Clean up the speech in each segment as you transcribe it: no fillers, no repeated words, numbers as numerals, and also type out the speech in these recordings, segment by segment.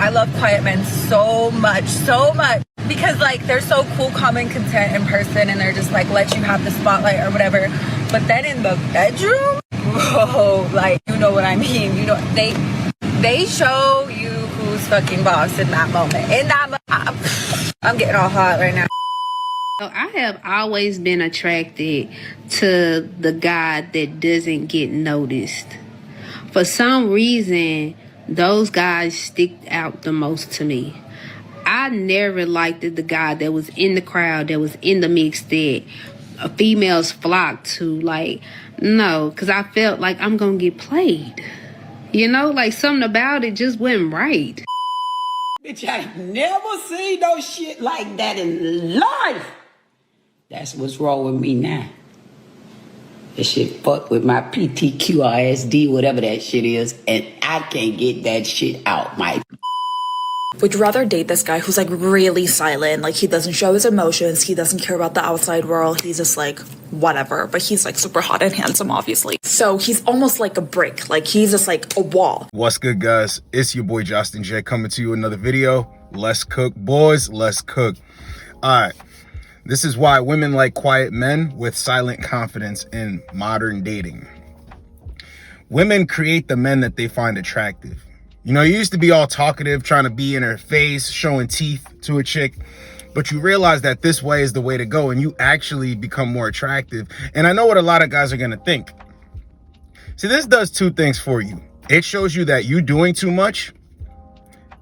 I love quiet men so much, because like they're so cool, calm, and content in person, and they're just like let you have the spotlight or whatever. But then in the bedroom, whoa, like you know what I mean. You know they show you who's fucking boss in that moment. In that I'm getting all hot right now. So I have always been attracted to the guy that doesn't get noticed. For some reason, those guys stick out the most to me. I never liked the guy that was in the crowd, that was in the mix, that females flock to. Like, no, because I felt like I'm going to get played. You know, like something about it just wasn't right. Bitch, I never seen no shit like that in life. That's what's wrong with me now. This shit fucked with my PTQRSD, whatever that shit is, and I can't get that shit out, my. Would you rather date this guy who's like really silent, like he doesn't show his emotions, he doesn't care about the outside world, he's just like whatever, but he's like super hot and handsome, obviously. So he's almost like a brick, like he's just like a wall. What's good, guys? It's your boy Josten J coming to you another video. Let's cook, boys. Let's cook. All right. This is why women like quiet men with silent confidence in modern dating. Women create the men that they find attractive. You know, you used to be all talkative, trying to be in her face, showing teeth to a chick, but you realize that this way is the way to go, and you actually become more attractive. And I know what a lot of guys are going to think. See, this does two things for you. It shows you that you doing too much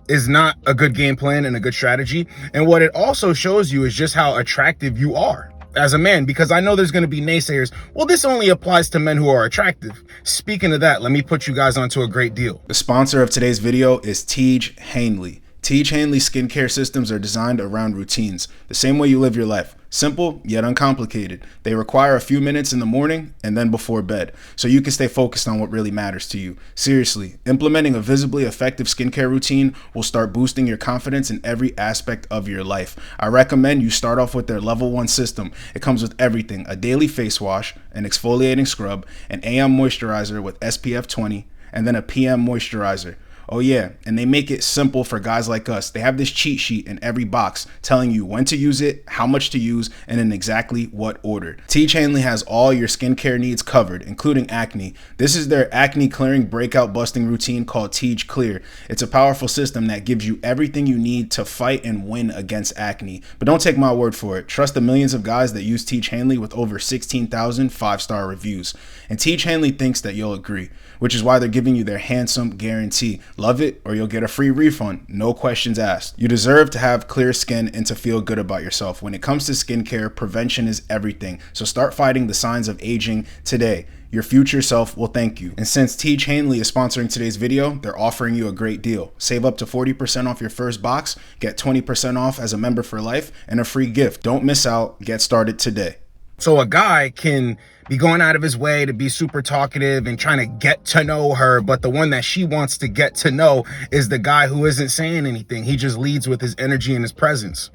is not a good game plan and a good strategy. And what it also shows you is just how attractive you are as a man, because I know there's going to be naysayers. Well, this only applies to men who are attractive. Speaking of that, let me put you guys onto a great deal. The sponsor of today's video is Tiege Hanley. Tiege Hanley skincare systems are designed around routines, the same way you live your life. Simple, yet uncomplicated. They require a few minutes in the morning and then before bed, so you can stay focused on what really matters to you. Seriously, implementing a visibly effective skincare routine will start boosting your confidence in every aspect of your life. I recommend you start off with their level 1 system. It comes with everything: a daily face wash, an exfoliating scrub, an AM moisturizer with SPF 20, and then a PM moisturizer. Oh yeah, and they make it simple for guys like us. They have this cheat sheet in every box telling you when to use it, how much to use, and in exactly what order. Tiege Hanley has all your skincare needs covered, including acne. This is their acne clearing breakout busting routine called Tiege Clear. It's a powerful system that gives you everything you need to fight and win against acne. But don't take my word for it. Trust the millions of guys that use Tiege Hanley with over 16,000 5-star reviews. And Tiege Hanley thinks that you'll agree, which is why they're giving you their handsome guarantee. Love it or you'll get a free refund, no questions asked. You deserve to have clear skin and to feel good about yourself. When it comes to skincare, prevention is everything. So start fighting the signs of aging today. Your future self will thank you. And since Tiege Hanley is sponsoring today's video, they're offering you a great deal. Save up to 40% off your first box, get 20% off as a member for life, and a free gift. Don't miss out. Get started today. So a guy can be going out of his way to be super talkative and trying to get to know her, but the one that she wants to get to know is the guy who isn't saying anything. He just leads with his energy and his presence.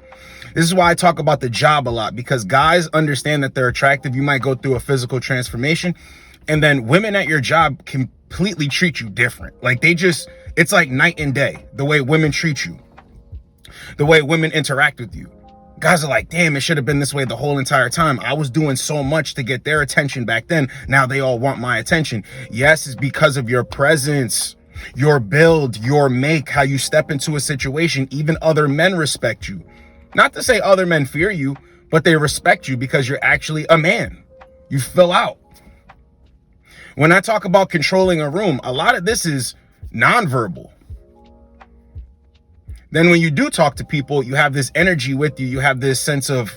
This is why I talk about the job a lot, because guys understand that they're attractive. You might go through a physical transformation, and then women at your job completely treat you different. Like it's like night and day, the way women treat you, the way women interact with you. Guys are like, damn, it should have been this way the whole entire time. I was doing so much to get their attention back then. Now they all want my attention. Yes, it's because of your presence, your build, your make, how you step into a situation. Even other men respect you. Not to say other men fear you, but they respect you because you're actually a man. You fill out. When I talk about controlling a room, a lot of this is nonverbal. Then when you do talk to people, you have this energy with you. You have this sense of,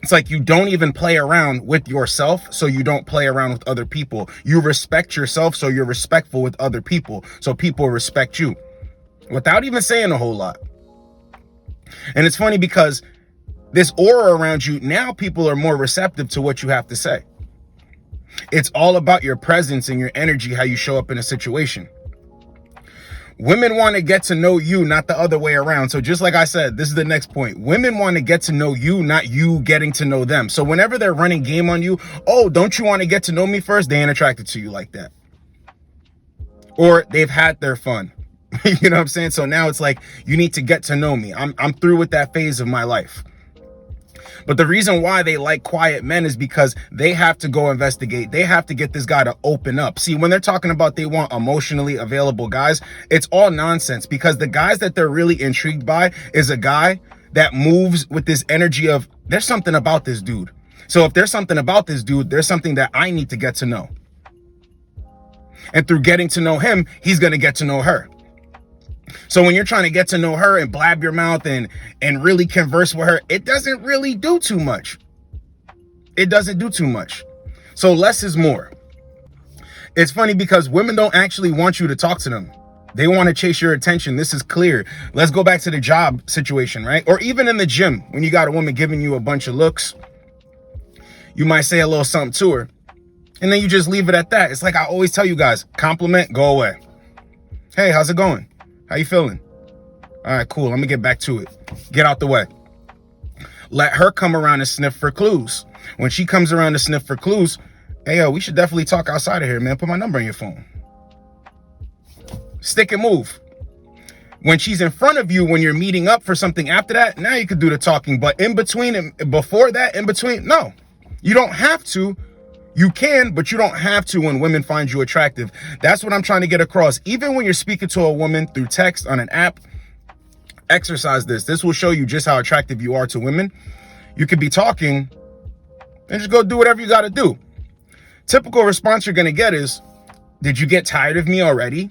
it's like you don't even play around with yourself, so you don't play around with other people. You respect yourself, so you're respectful with other people, so people respect you without even saying a whole lot. And it's funny because this aura around you, now people are more receptive to what you have to say. It's all about your presence and your energy, how you show up in a situation. Women want to get to know you, not the other way around. So just like I said, this is the next point. Women want to get to know you, not you getting to know them. So whenever they're running game on you, oh, don't you want to get to know me first? They ain't attracted to you like that. Or they've had their fun. You know what I'm saying? So now it's like, you need to get to know me. I'm through with that phase of my life. But the reason why they like quiet men is because they have to go investigate. They have to get this guy to open up. See, when they're talking about they want emotionally available guys, it's all nonsense, because the guys that they're really intrigued by is a guy that moves with this energy of, there's something about this dude. So if there's something about this dude, there's something that I need to get to know. And through getting to know him, he's going to get to know her. So when you're trying to get to know her and blab your mouth and really converse with her, it doesn't really do too much. It doesn't do too much. So less is more. It's funny because women don't actually want you to talk to them. They want to chase your attention. This is clear. Let's go back to the job situation, right? Or even in the gym, when you got a woman giving you a bunch of looks, you might say a little something to her, and then you just leave it at that. It's like I always tell you guys, compliment, go away. Hey, how's it going? How you feeling? All right, cool. Let me get back to it. Get out the way. Let her come around and sniff for clues. When she comes around to sniff for clues, hey, yo, we should definitely talk outside of here, man. Put my number in your phone. Stick and move. When she's in front of you, when you're meeting up for something after that, now you could do the talking. But in between and before that, in between, no. You don't have to. You can, but you don't have to when women find you attractive. That's what I'm trying to get across. Even when you're speaking to a woman through text on an app, exercise this. This will show you just how attractive you are to women. You could be talking and just go do whatever you got to do. Typical response you're going to get is, did you get tired of me already?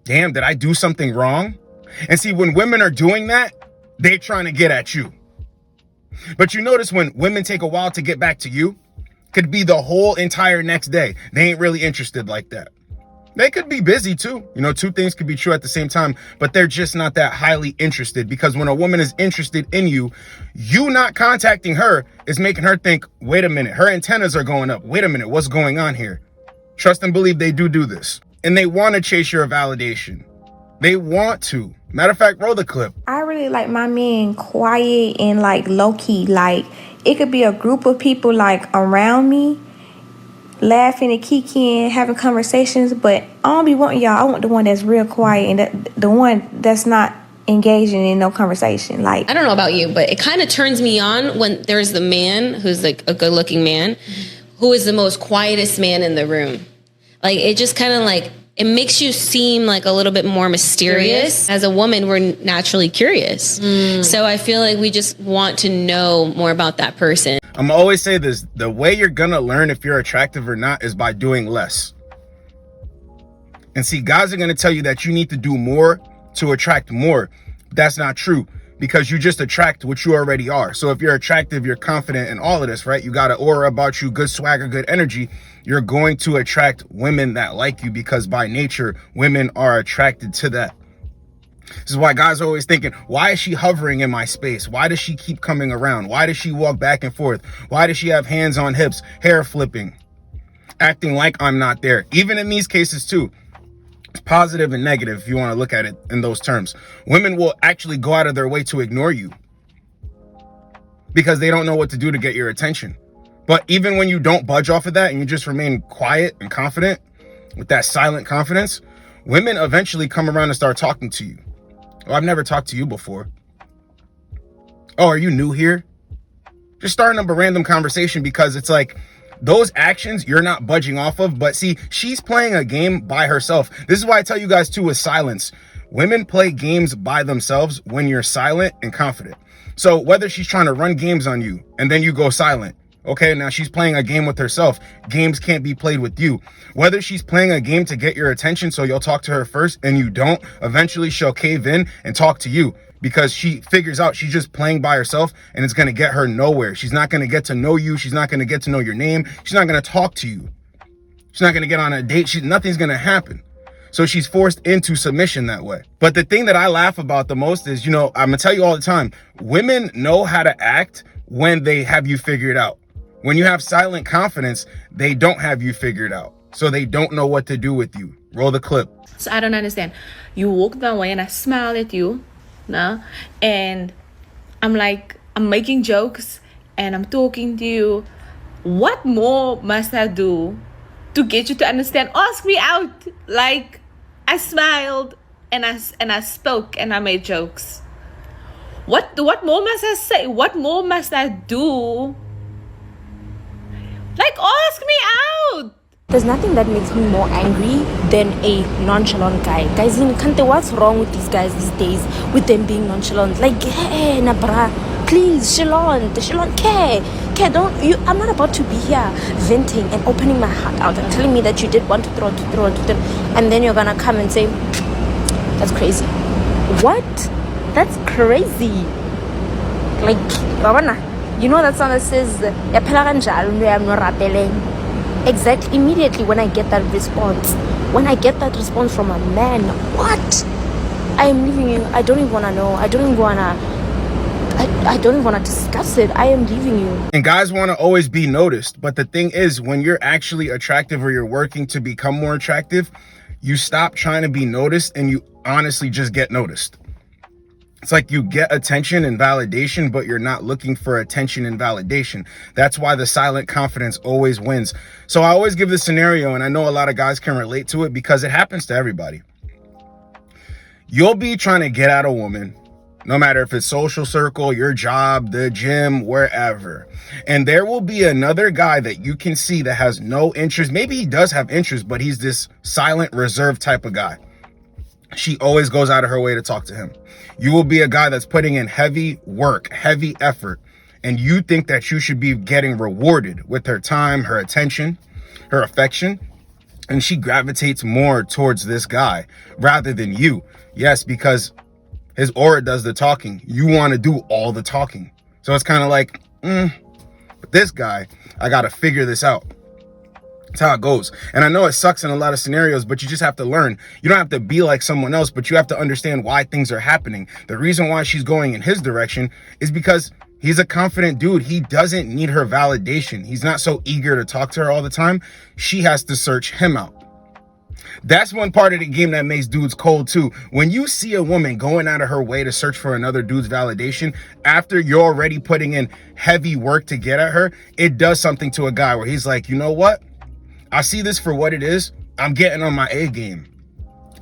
Damn, did I do something wrong? And see, when women are doing that, they're trying to get at you. But you notice when women take a while to get back to you, could be the whole entire next day. They ain't really interested like that. They could be busy too. You know, two things could be true at the same time, but they're just not that highly interested, because when a woman is interested in you, you not contacting her is making her think, wait a minute, her antennas are going up. Wait a minute, what's going on here? Trust and believe they do this. And they want to chase your validation. They want to. Matter of fact, roll the clip. I really like my men quiet and like low key. Like it could be a group of people like around me, laughing and kikiing, having conversations, but I don't be wanting y'all. I want the one that's real quiet and the one that's not engaging in no conversation. Like, I don't know about you, but it kind of turns me on when there's the man who's like a good looking man who is the most quietest man in the room. Like, it just kind of like, it makes you seem like a little bit more mysterious. As a woman, we're naturally curious. So I feel like we just want to know more about that person. I'm always say this, the way you're gonna learn if you're attractive or not is by doing less. And see, guys are gonna tell you that you need to do more to attract more. That's not true, because you just attract what you already are. So if you're attractive, you're confident in all of this, right? You got an aura about you, good swagger, good energy. You're going to attract women that like you, because by nature, women are attracted to that. This is why guys are always thinking, why is she hovering in my space? Why does she keep coming around? Why does she walk back and forth? Why does she have hands on hips, hair flipping, acting like I'm not there? Even in these cases too, positive and negative, if you want to look at it in those terms. Women will actually go out of their way to ignore you because they don't know what to do to get your attention. But even when you don't budge off of that and you just remain quiet and confident with that silent confidence, women eventually come around and start talking to you. Oh, I've never talked to you before. Oh, are you new here? Just starting up a random conversation, because it's like those actions you're not budging off of. But see, she's playing a game by herself. This is why I tell you guys too, with silence. Women play games by themselves when you're silent and confident. So whether she's trying to run games on you and then you go silent, okay, now she's playing a game with herself. Games can't be played with you. Whether she's playing a game to get your attention so you'll talk to her first and you don't, eventually she'll cave in and talk to you, because she figures out she's just playing by herself and it's going to get her nowhere. She's not going to get to know you. She's not going to get to know your name. She's not going to talk to you. She's not going to get on a date. Nothing's going to happen. So she's forced into submission that way. But the thing that I laugh about the most is, you know, I'm going to tell you all the time, women know how to act when they have you figured out. When you have silent confidence, they don't have you figured out. So they don't know what to do with you. Roll the clip. So I don't understand. You walk that way and I smile at you, no? And I'm making jokes and I'm talking to you. What more must I do to get you to understand? Ask me out. Like, I smiled and I spoke and I made jokes. What more must I say? What more must I do? Like, ask me out. There's nothing that makes me more angry than a nonchalant guy. Guys in Kante, what's wrong with these guys these days with them being nonchalant? Like, hey, Nabra, please, Shalon, care, don't you? I'm not about to be here venting and opening my heart out and telling me that you did want to throw, and then you're gonna come and say, that's crazy. What? That's crazy. Like, you know that song that says, exactly, immediately when I get that response from a man, what? I am leaving you. I don't even want to know. I don't even want to discuss it. I am leaving you. And guys want to always be noticed. But the thing is, when you're actually attractive or you're working to become more attractive, you stop trying to be noticed and you honestly just get noticed. It's like you get attention and validation, but you're not looking for attention and validation. That's why the silent confidence always wins. So I always give this scenario, and I know a lot of guys can relate to it because it happens to everybody. You'll be trying to get at a woman, no matter if it's social circle, your job, the gym, wherever. And there will be another guy that you can see that has no interest. Maybe he does have interest, but he's this silent, reserved type of guy. She always goes out of her way to talk to him. You will be a guy that's putting in heavy work, heavy effort, and you think that you should be getting rewarded with her time, her attention, her affection, and she gravitates more towards this guy rather than you. Yes, because his aura does the talking. You want to do all the talking. So it's kind of like, but this guy, I got to figure this out. That's how it goes. And I know it sucks in a lot of scenarios, but you just have to learn. You don't have to be like someone else, but you have to understand why things are happening. The reason why she's going in his direction is because he's a confident dude. He doesn't need her validation. He's not so eager to talk to her all the time. She has to search him out. That's one part of the game that makes dudes cold too. When you see a woman going out of her way to search for another dude's validation after you're already putting in heavy work to get at her, it does something to a guy where he's like, you know what? I see this for what it is. I'm getting on my A game.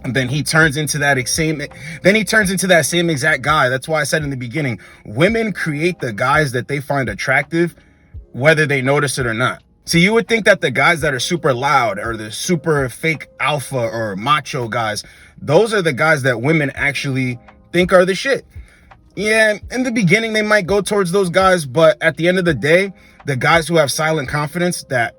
And then he turns into that same exact guy. That's why I said in the beginning, women create the guys that they find attractive, whether they notice it or not. See, you would think that the guys that are super loud or the super fake alpha or macho guys, those are the guys that women actually think are the shit. Yeah, in the beginning, they might go towards those guys, but at the end of the day, the guys who have silent confidence, that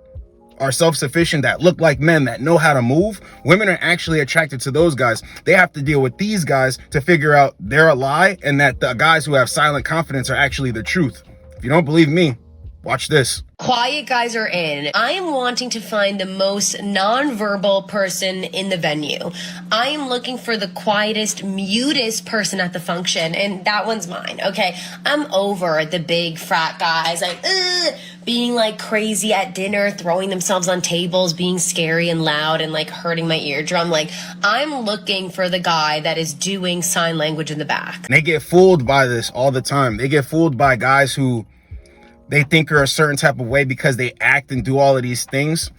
are self-sufficient, that look like men, that know how to move, women are actually attracted to those guys. They have to deal with these guys to figure out they're a lie and that the guys who have silent confidence are actually the truth. If you don't believe me, watch this. Quiet guys are in. I am wanting to find the most non-verbal person in the venue. I am looking for the quietest, mutest person at the function, and that one's mine, okay? I'm over the big frat guys, like, being like crazy at dinner, throwing themselves on tables, being scary and loud and like hurting my eardrum. Like, I'm looking for the guy that is doing sign language in the back. And they get fooled by this all the time. They get fooled by guys who they think are a certain type of way because they act and do all of these things.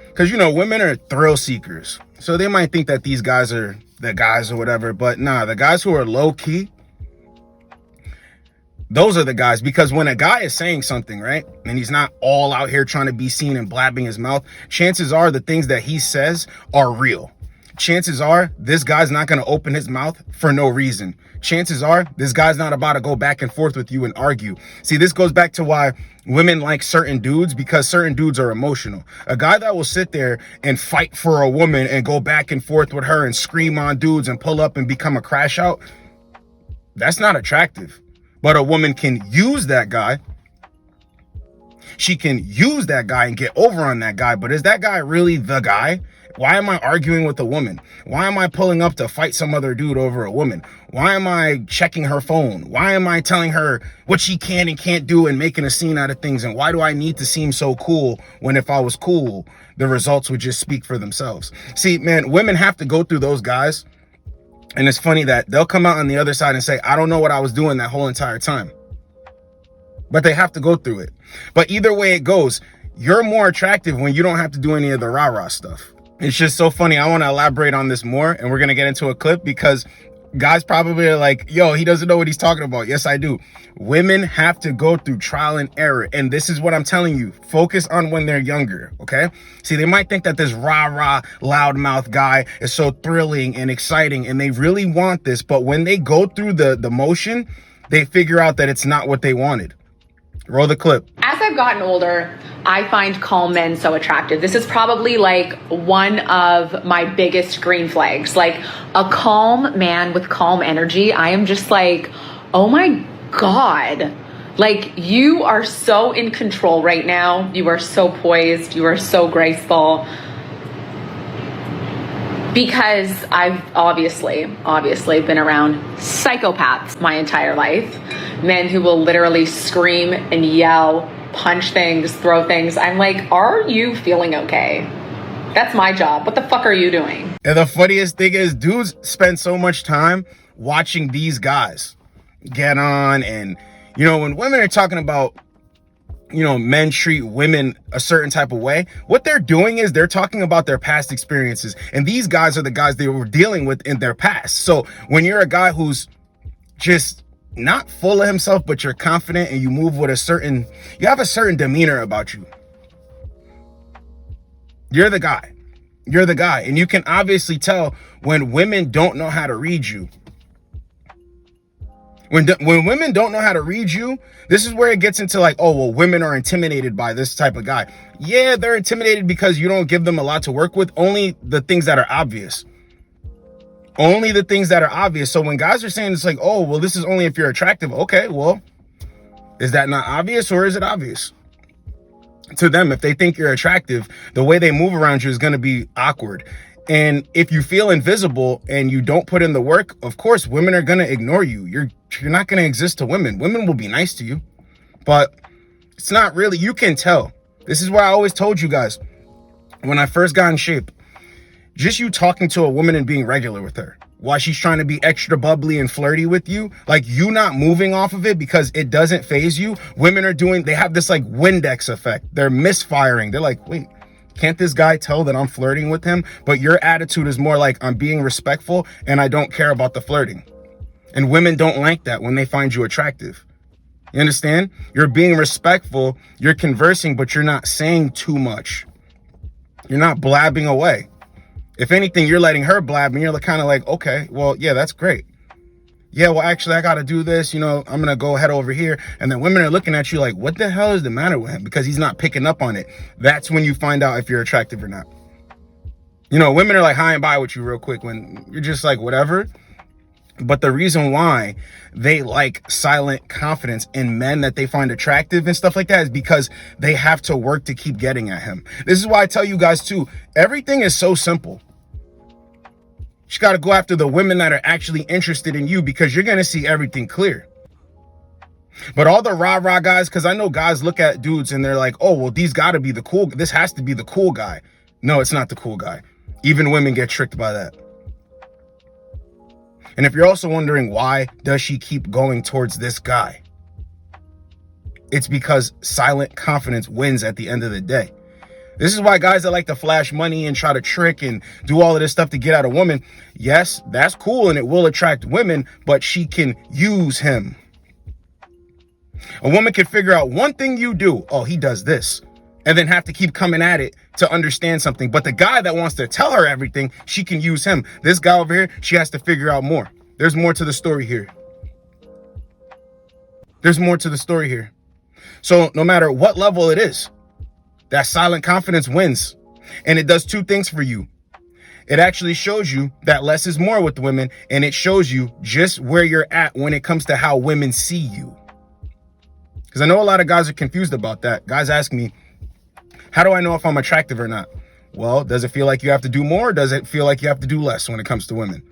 Because, you know, women are thrill seekers. So they might think that these guys are the guys or whatever. But nah, the guys who are low key, those are the guys. Because when a guy is saying something, right, and he's not all out here trying to be seen and blabbing his mouth, chances are the things that he says are real. Chances are this guy's not going to open his mouth for no reason. Chances are this guy's not about to go back and forth with you and argue. See, this goes back to why women like certain dudes, because certain dudes are emotional. A guy that will sit there and fight for a woman and go back and forth with her and scream on dudes and pull up and become a crash out, that's not attractive. But a woman can use that guy. She can use that guy and get over on that guy. But is that guy really the guy? Why am I arguing with a woman? Why am I pulling up to fight some other dude over a woman? Why am I checking her phone? Why am I telling her what she can and can't do and making a scene out of things? And why do I need to seem so cool when if I was cool, the results would just speak for themselves? See, man, women have to go through those guys. And it's funny that they'll come out on the other side and say, I don't know what I was doing that whole entire time. But they have to go through it. But either way it goes, you're more attractive when you don't have to do any of the rah-rah stuff. It's just so funny. I want to elaborate on this more, and we're going to get into a clip because guys probably are like, yo, he doesn't know what he's talking about. Yes, I do. Women have to go through trial and error. And this is what I'm telling you. Focus on when they're younger, okay? See, they might think that this rah-rah, loudmouth guy is so thrilling and exciting, and they really want this. But when they go through the motion, they figure out that it's not what they wanted. Roll the clip. As I've gotten older, I find calm men so attractive. This is probably like one of my biggest green flags. Like a calm man with calm energy. I am just like, oh my God. Like you are so in control right now. You are so poised. You are so graceful. Because I've obviously been around psychopaths my entire life. Men who will literally scream and yell, punch things, throw things. I'm like, are you feeling okay? That's my job. What the fuck are you doing? And the funniest thing is dudes spend so much time watching these guys get on. And, you know, when women are talking about, you know, men treat women a certain type of way, what they're doing is they're talking about their past experiences. And these guys are the guys they were dealing with in their past. So when you're a guy who's just not full of himself, but you're confident and you move with you have a certain demeanor about you. You're the guy. You're the guy. And you can obviously tell when women don't know how to read you. When women don't know how to read you, this is where it gets into like, oh, well, women are intimidated by this type of guy. Yeah, they're intimidated because you don't give them a lot to work with. Only the things that are obvious. Only the things that are obvious. So when guys are saying it's like, oh, well, this is only if you're attractive. Okay, well, is that not obvious or is it obvious? To them, if they think you're attractive, the way they move around you is going to be awkward. And if you feel invisible and you don't put in the work, of course, women are going to ignore you. You're not going to exist to women. Women will be nice to you, but it's not really, you can tell. This is why I always told you guys, when I first got in shape, just you talking to a woman and being regular with her while she's trying to be extra bubbly and flirty with you, like you not moving off of it because it doesn't faze you. Women are they have this like Windex effect. They're misfiring. They're like, wait, can't this guy tell that I'm flirting with him? But your attitude is more like I'm being respectful and I don't care about the flirting. And women don't like that when they find you attractive. You understand? You're being respectful. You're conversing, but you're not saying too much. You're not blabbing away. If anything, you're letting her blab and you're kind of like, okay, well, yeah, that's great. Yeah, well, actually, I got to do this. You know, I'm going to go head over here. And then women are looking at you like, what the hell is the matter with him? Because he's not picking up on it. That's when you find out if you're attractive or not. You know, women are like high and by with you real quick when you're just like, whatever. But the reason why they like silent confidence in men that they find attractive and stuff like that is because they have to work to keep getting at him. This is why I tell you guys too, everything is so simple. You got to go after the women that are actually interested in you because you're going to see everything clear. But all the rah-rah guys, because I know guys look at dudes and they're like, oh, well, these got to be the cool. This has to be the cool guy. No, it's not the cool guy. Even women get tricked by that. And if you're also wondering why does she keep going towards this guy? It's because silent confidence wins at the end of the day. This is why guys that like to flash money and try to trick and do all of this stuff to get at a woman, yes, that's cool and it will attract women, but she can use him. A woman can figure out one thing you do, oh, he does this, and then have to keep coming at it to understand something. But the guy that wants to tell her everything, she can use him. This guy over here, she has to figure out more. There's more to the story here. There's more to the story here. So no matter what level it is, that silent confidence wins. And it does two things for you. It actually shows you that less is more with women, and it shows you just where you're at when it comes to how women see you. Because I know a lot of guys are confused about that. Guys ask me, how do I know if I'm attractive or not? Well, does it feel like you have to do more? Or does it feel like you have to do less when it comes to women?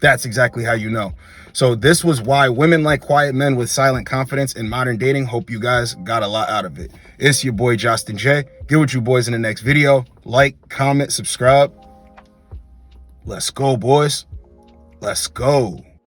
That's exactly how you know. So this was why women like quiet men with silent confidence in modern dating. Hope you guys got a lot out of it. It's your boy, Josten J. Get with you boys in the next video. Like, comment, subscribe. Let's go, boys. Let's go.